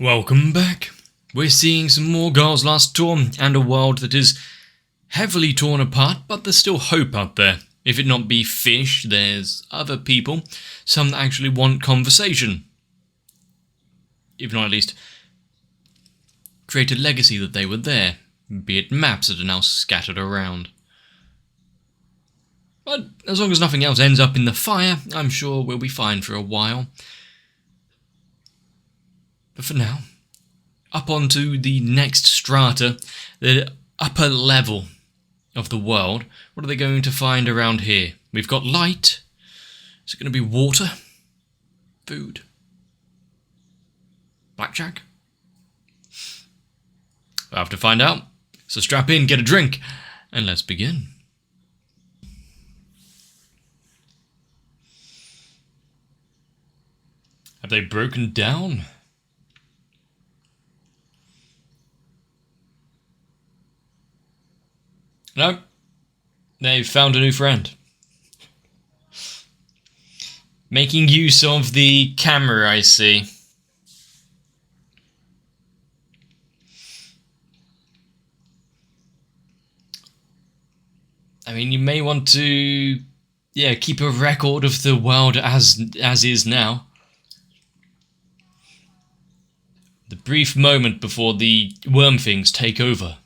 Welcome back. We're seeing some more Girls' Last Tour and a world that is heavily torn apart, but there's still hope out there. If it not be fish, there's other people, some that actually want conversation. If not at least create a legacy that they were there, be it maps that are now scattered around. But as long as nothing else ends up in the fire, I'm sure we'll be fine for a while. But for now, up onto the next strata, the upper level of the world. What are they going to find around here? We've got light. Is it going to be water? Food? Blackjack? We'll have to find out. So strap in, get a drink, and let's begin. Have they broken down? No, they've found a new friend. Making use of the camera, I see. I mean, you may want to, keep a record of the world as is now. The brief moment before the worm things take over.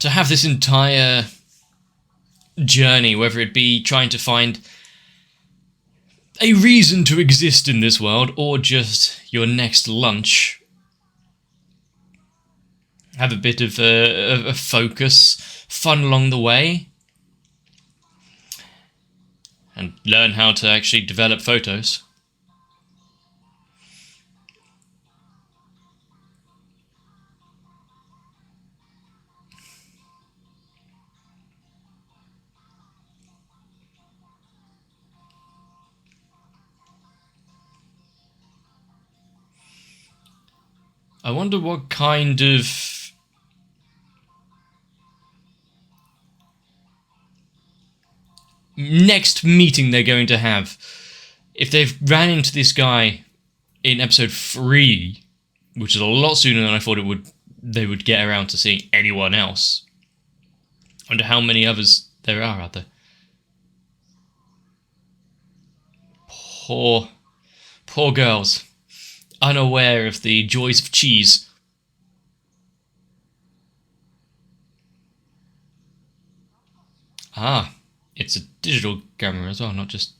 To have this entire journey, whether it be trying to find a reason to exist in this world or just your next lunch, have a bit of a focus, fun along the way, and learn how to actually develop photos. I wonder what kind of next meeting they're going to have. If they've ran into this guy in episode 3, which is a lot sooner than I thought they would get around to seeing anyone else. I wonder how many others there are out there. Poor girls. Unaware of the joys of cheese. Ah, it's a digital camera as well, not just...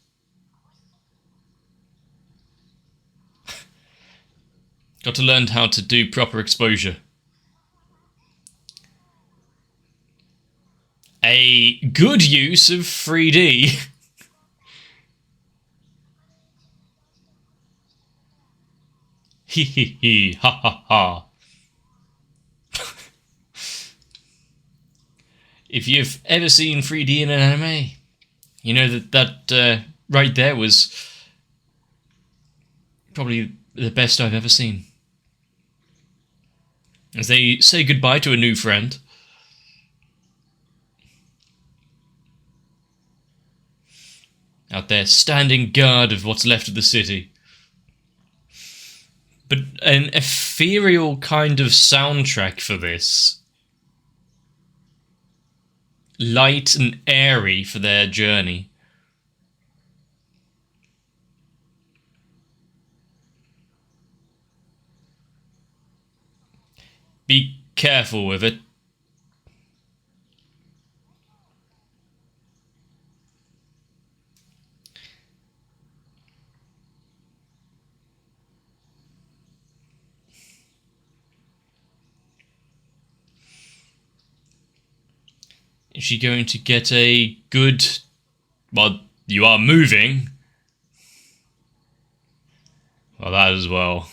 Got to learn how to do proper exposure. A good use of 3D. Hee hee hee, ha ha ha. If you've ever seen 3D in an anime, you know that right there was probably the best I've ever seen. As they say goodbye to a new friend. Out there standing guard of what's left of the city. But an ethereal kind of soundtrack for this. Light and airy for their journey. Be careful with it. Is she going to get a good... Well, you are moving. Well, that as well.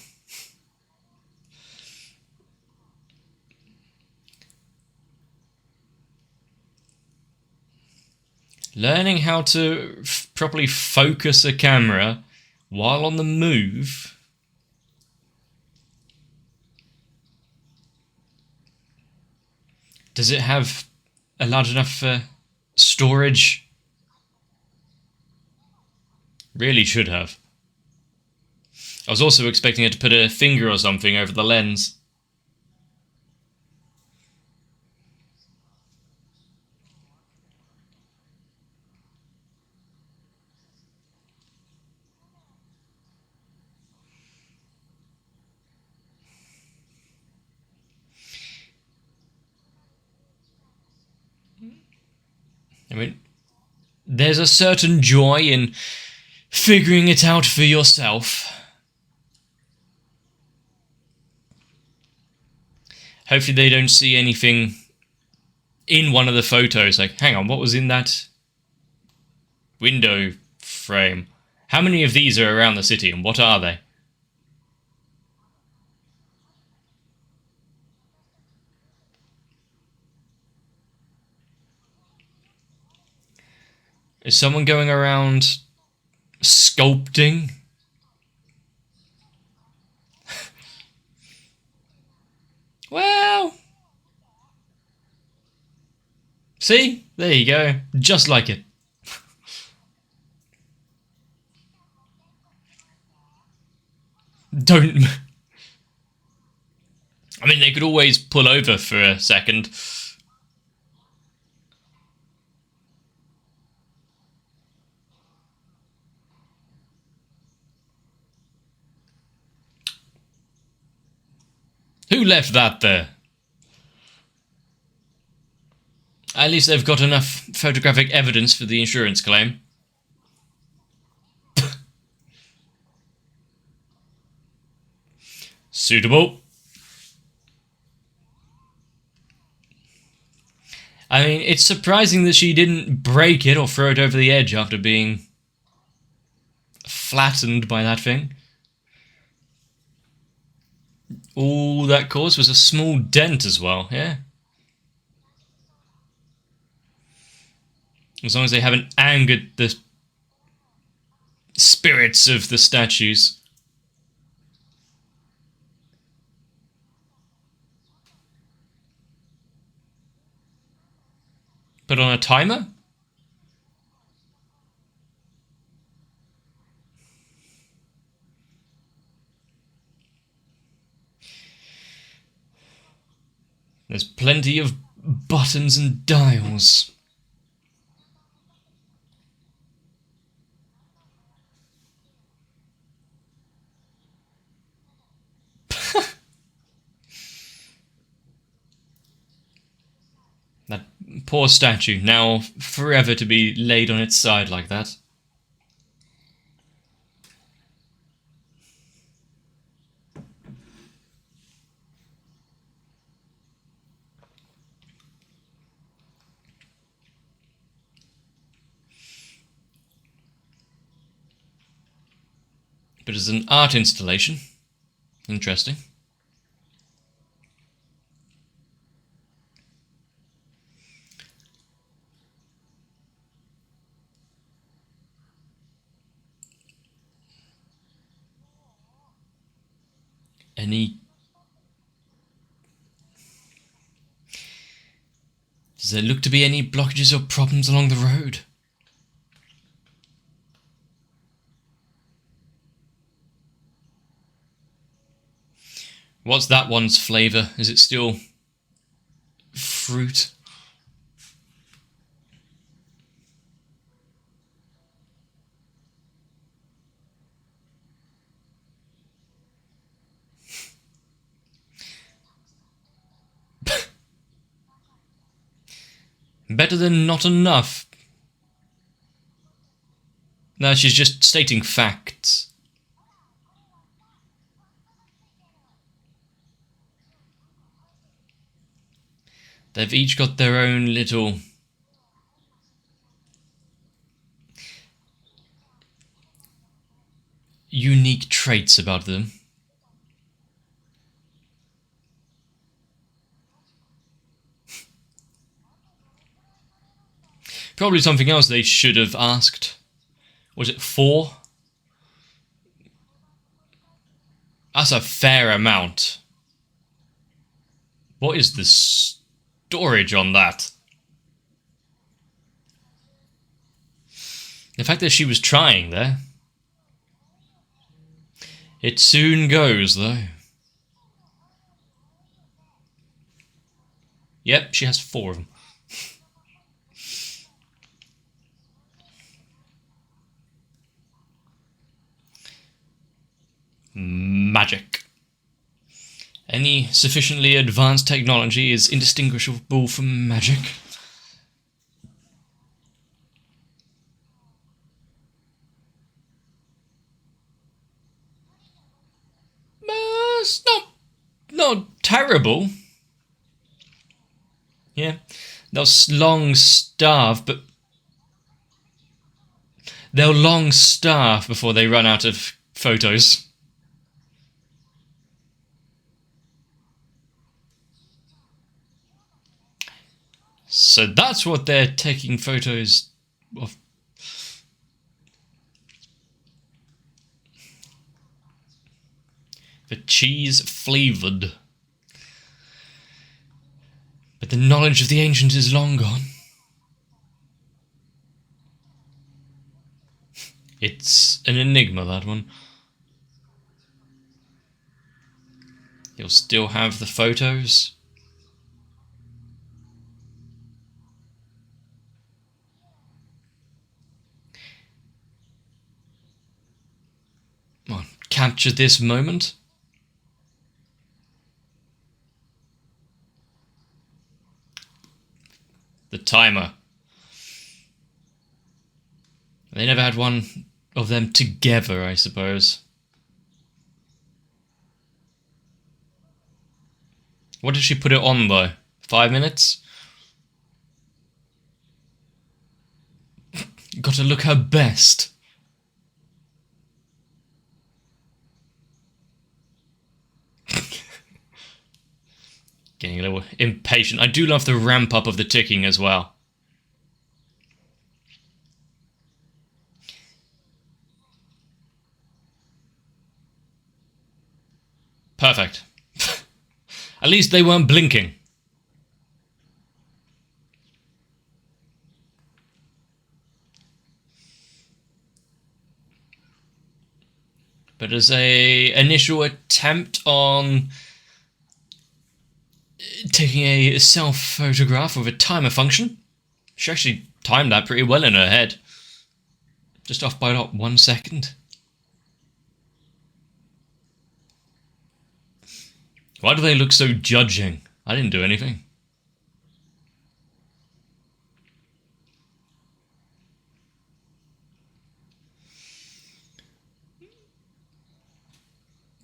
Learning how to properly focus a camera while on the move. Does it have a large enough storage? Really should have. I was also expecting her to put a finger or something over the lens. I mean, there's a certain joy in figuring it out for yourself. Hopefully they don't see anything in one of the photos. Like, hang on, what was in that window frame? How many of these are around the city, and what are they? Is someone going around sculpting? Well, see? There you go. Just like it. Don't... I mean, they could always pull over for a second. Who left that there? At least they've got enough photographic evidence for the insurance claim. Suitable. I mean, it's surprising that she didn't break it or throw it over the edge after being flattened by that thing. All that caused was a small dent as well, yeah? As long as they haven't angered the spirits of the statues. Put on a timer? There's plenty of buttons and dials. That poor statue, now forever to be laid on its side like that. But as an art installation, interesting. Does there look to be any blockages or problems along the road? What's that one's flavour? Is it still fruit? Better than not enough. No, she's just stating facts. They've each got their own little unique traits about them. Probably something else they should have asked. Was it 4? That's a fair amount. What is this? storage on that. The fact that she was trying there. It soon goes, though. Yep, she has 4 of them. Magic. Any sufficiently advanced technology is indistinguishable from magic. It's not terrible. Yeah, they'll long starve, but they'll long starve before they run out of photos. So that's what they're taking photos of. The cheese flavoured. But the knowledge of the ancients is long gone. It's an enigma, that one. You'll still have the photos. Come on, capture this moment. The timer. They never had one of them together, I suppose. What did she put it on, though? 5 minutes? Got to look her best. Getting a little impatient. I do love the ramp up of the ticking as well. Perfect. At least they weren't blinking. But as a initial attempt on taking a self-photograph with a timer function, she actually timed that pretty well in her head. Just off by about 1 second. Why do they look so judging? I didn't do anything.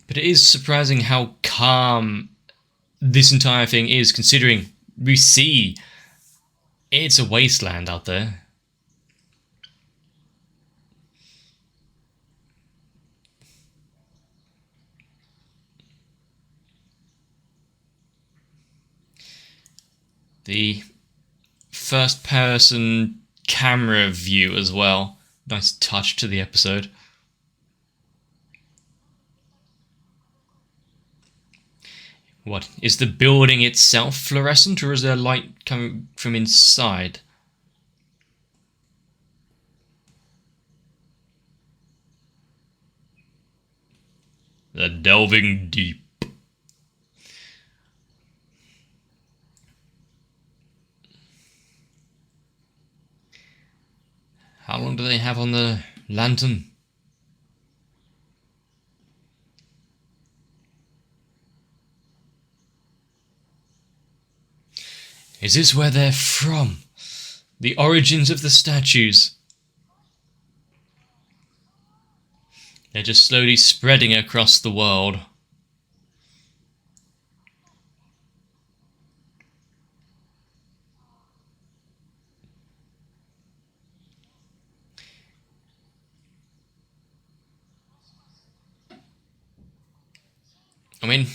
But it is surprising how calm this entire thing is, considering we see it's a wasteland out there. The first person camera view as well. Nice touch to the episode. What, is the building itself fluorescent, or is there light coming from inside? They're delving deep. How long do they have on the lantern? Is this where they're from? The origins of the statues? They're just slowly spreading across the world. I mean,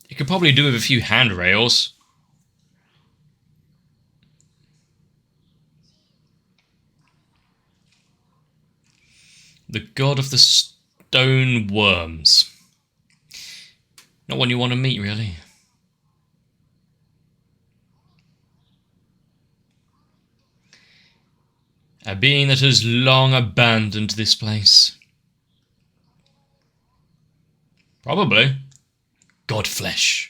you could probably do with a few handrails. The god of the stone worms. Not one you want to meet, really. A being that has long abandoned this place. Probably. Godflesh.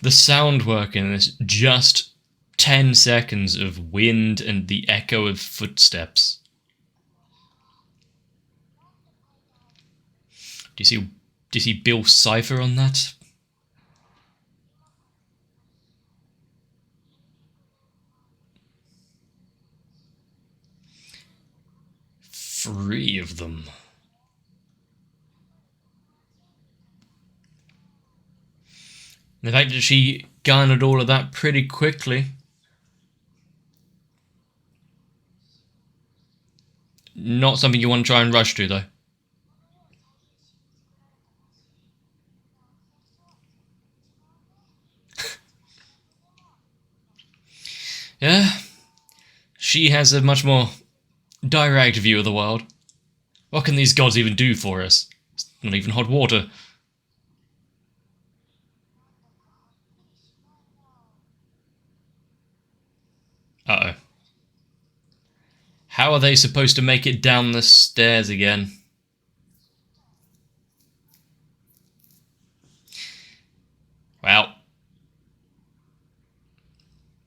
The sound work in this, just 10 seconds of wind and the echo of footsteps. Do you see Bill Cipher on that? Three of them. The fact that she garnered all of that pretty quickly. Not something you want to try and rush to, though. Yeah, she has a much more direct view of the world. What can these gods even do for us? It's not even hot water. Uh-oh. How are they supposed to make it down the stairs again? Well.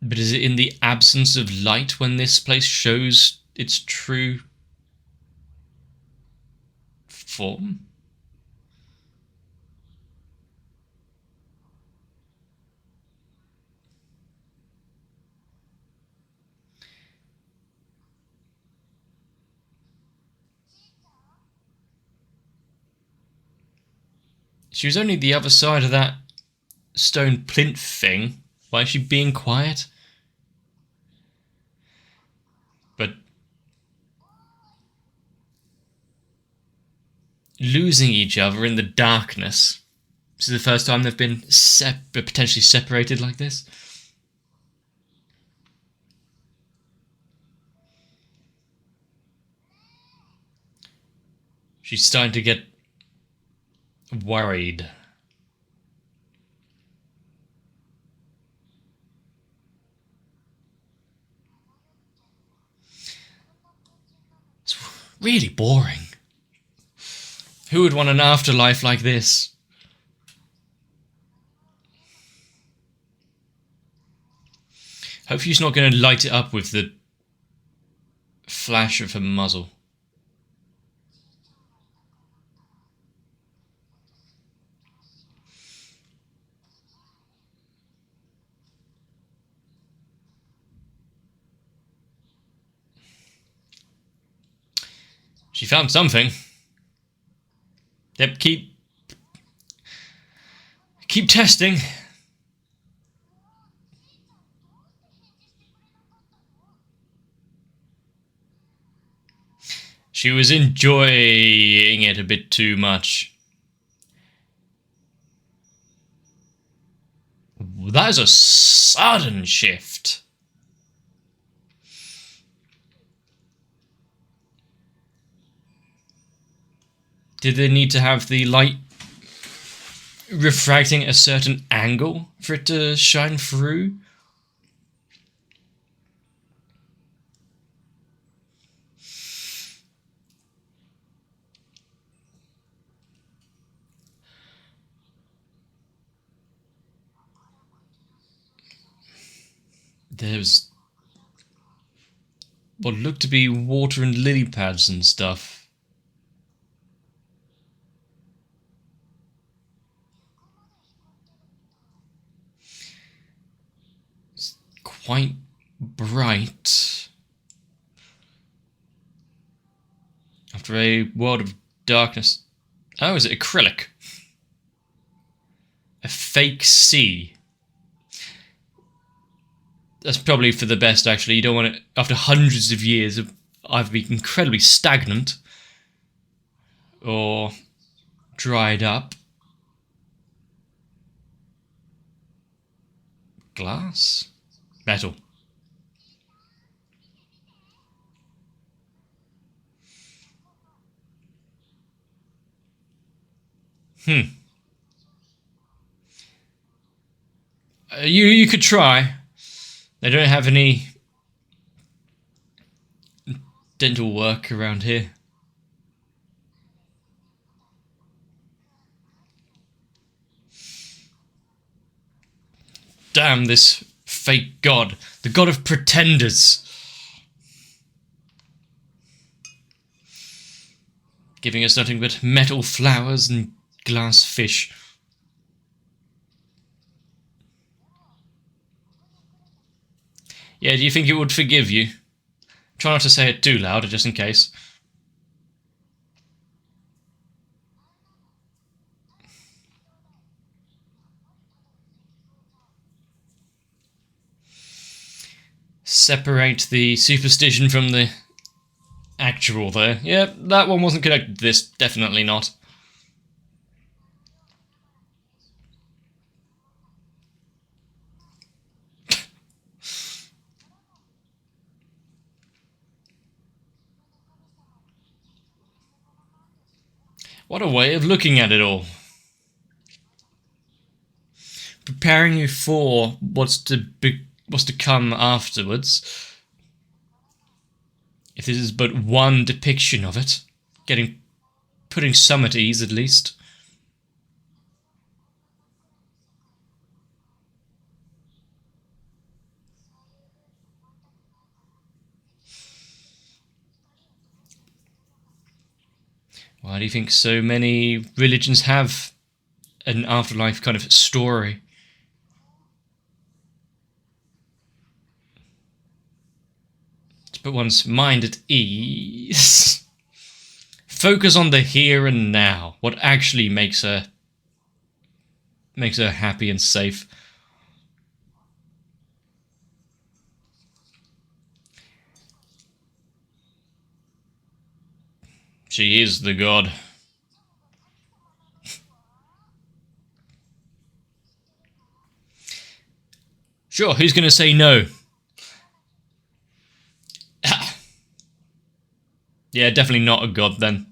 But is it in the absence of light when this place shows its true form? She was only the other side of that stone plinth thing. Why is she being quiet? But losing each other in the darkness. This is the first time they've been potentially separated like this. She's starting to get worried. It's really boring. Who would want an afterlife like this? Hope she's not going to light it up with the flash of her muzzle. She found something. Yep, keep testing. She was enjoying it a bit too much. That is a sudden shift. Did they need to have the light refracting at a certain angle for it to shine through? There's what looked to be water and lily pads and stuff. It's quite bright. After a world of darkness. Oh, is it acrylic? A fake sea. That's probably for the best, actually. You don't want it, after hundreds of years, of either be incredibly stagnant or dried up. Glass? Metal. You could try. They don't have any dental work around here. Damn this fake god. The god of pretenders. Giving us nothing but metal flowers and glass fish. Yeah, do you think it would forgive you? Try not to say it too loud, just in case. Separate the superstition from the actual there. Yeah, that one wasn't connected to this. Definitely not. What a way of looking at it all. Preparing you for what's to come afterwards. If this is but one depiction of it, putting some at ease at least. Why do you think so many religions have an afterlife kind of story? To put one's mind at ease. Focus on the here and now. What actually makes her happy and safe. She is the god. Sure, who's going to say no? Yeah, definitely not a god then.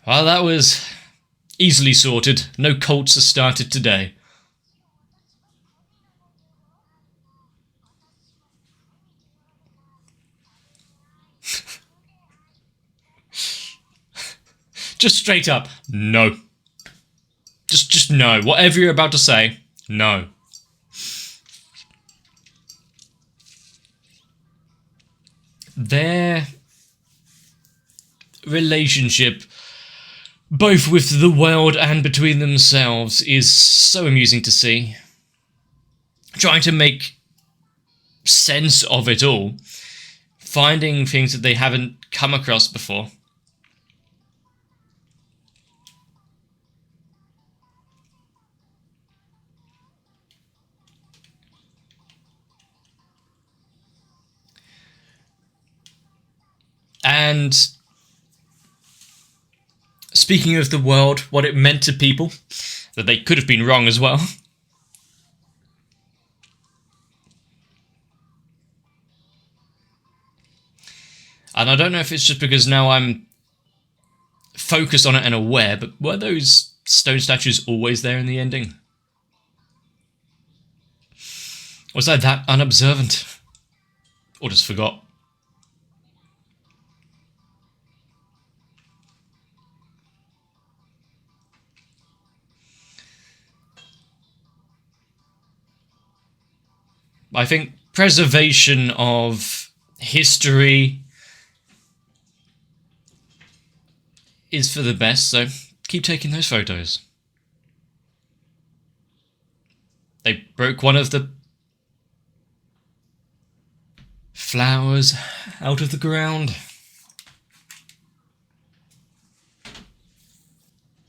Well, that was easily sorted. No cults are started today. Just straight up, no. Just no. Whatever you're about to say, no. Their relationship, both with the world and between themselves, is so amusing to see. Trying to make sense of it all. Finding things that they haven't come across before. And speaking of the world, what it meant to people, that they could have been wrong as well. And I don't know if it's just because now I'm focused on it and aware, but were those stone statues always there in the ending? Was I that unobservant? Or just forgot? I think preservation of history is for the best, so keep taking those photos. They broke one of the flowers out of the ground.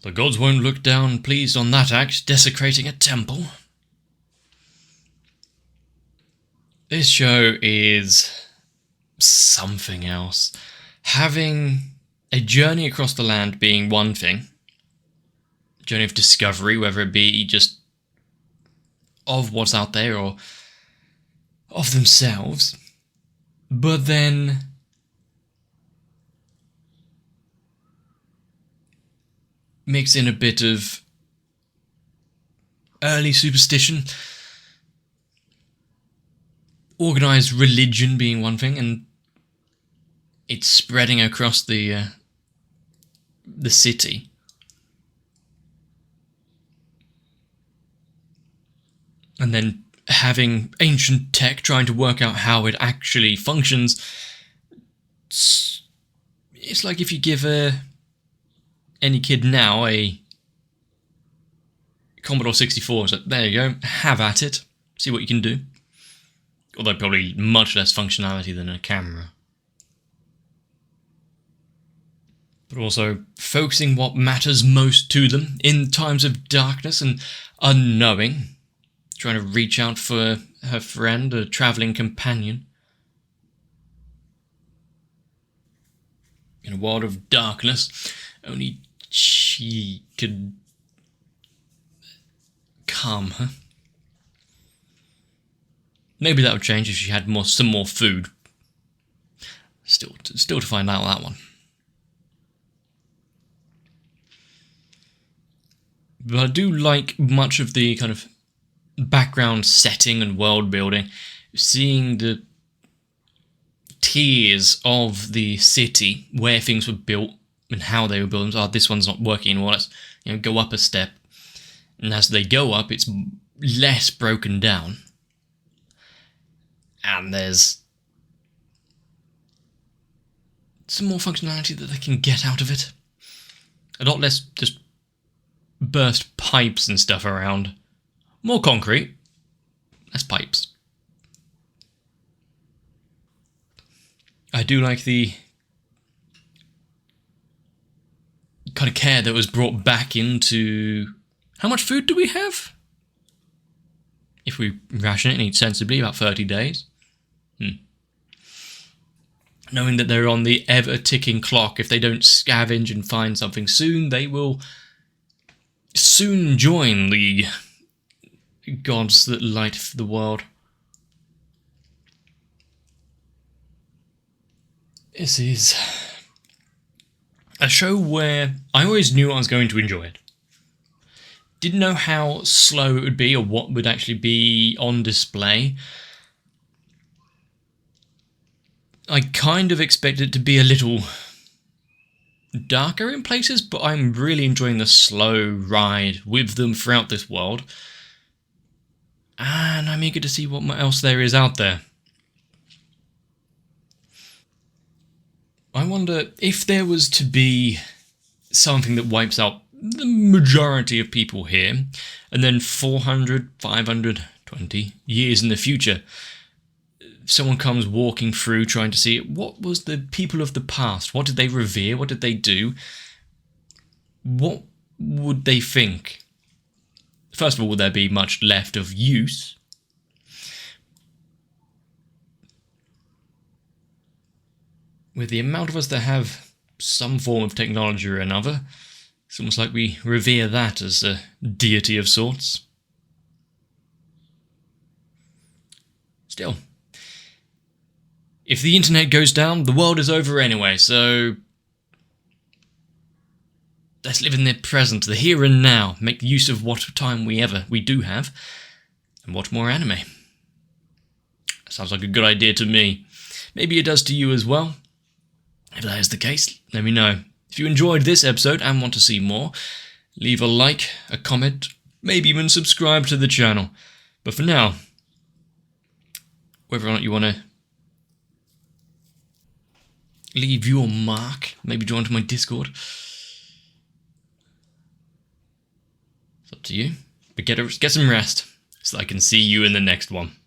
The gods won't look down pleased on that act, desecrating a temple. This show is something else. Having a journey across the land being one thing, journey of discovery, whether it be just of what's out there or of themselves, but then mix in a bit of early superstition, organised religion being one thing, and it's spreading across the city. And then having ancient tech trying to work out how it actually functions. It's like if you give any kid now a Commodore 64, so there you go, have at it, see what you can do. Although probably much less functionality than a camera. But also focusing what matters most to them in times of darkness and unknowing. Trying to reach out for her friend, a travelling companion. In a world of darkness, only she could calm her. Maybe that would change if she had some more food. Still to find out that one. But I do like much of the kind of background setting and world building, seeing the tiers of the city, where things were built and how they were built. Oh, this one's not working, well, let's go up a step. And as they go up, it's less broken down. And there's some more functionality that they can get out of it. A lot less just burst pipes and stuff around. More concrete, less pipes. I do like the kind of care that was brought back into how much food do we have? If we ration it and eat sensibly, about 30 days. Knowing that they're on the ever-ticking clock, if they don't scavenge and find something soon, they will soon join the gods that light the world. This is a show where I always knew I was going to enjoy it. Didn't know how slow it would be or what would actually be on display. I kind of expected it to be a little darker in places, but I'm really enjoying the slow ride with them throughout this world. And I'm eager to see what else there is out there. I wonder if there was to be something that wipes out the majority of people here, and then 400, 520 years in the future, someone comes walking through trying to see what was the people of the past, what did they revere, what did they do, what would they think? First of all, would there be much left of use? With the amount of us that have some form of technology or another, it's almost like we revere that as a deity of sorts. Still, if the internet goes down, the world is over anyway, so let's live in the present, the here and now, make use of what time we do have, and watch more anime. Sounds like a good idea to me. Maybe it does to you as well. If that is the case, let me know. If you enjoyed this episode and want to see more, leave a like, a comment, maybe even subscribe to the channel. But for now, whether or not you want to leave your mark, maybe join to my Discord, it's up to you. But get some rest so I can see you in the next one.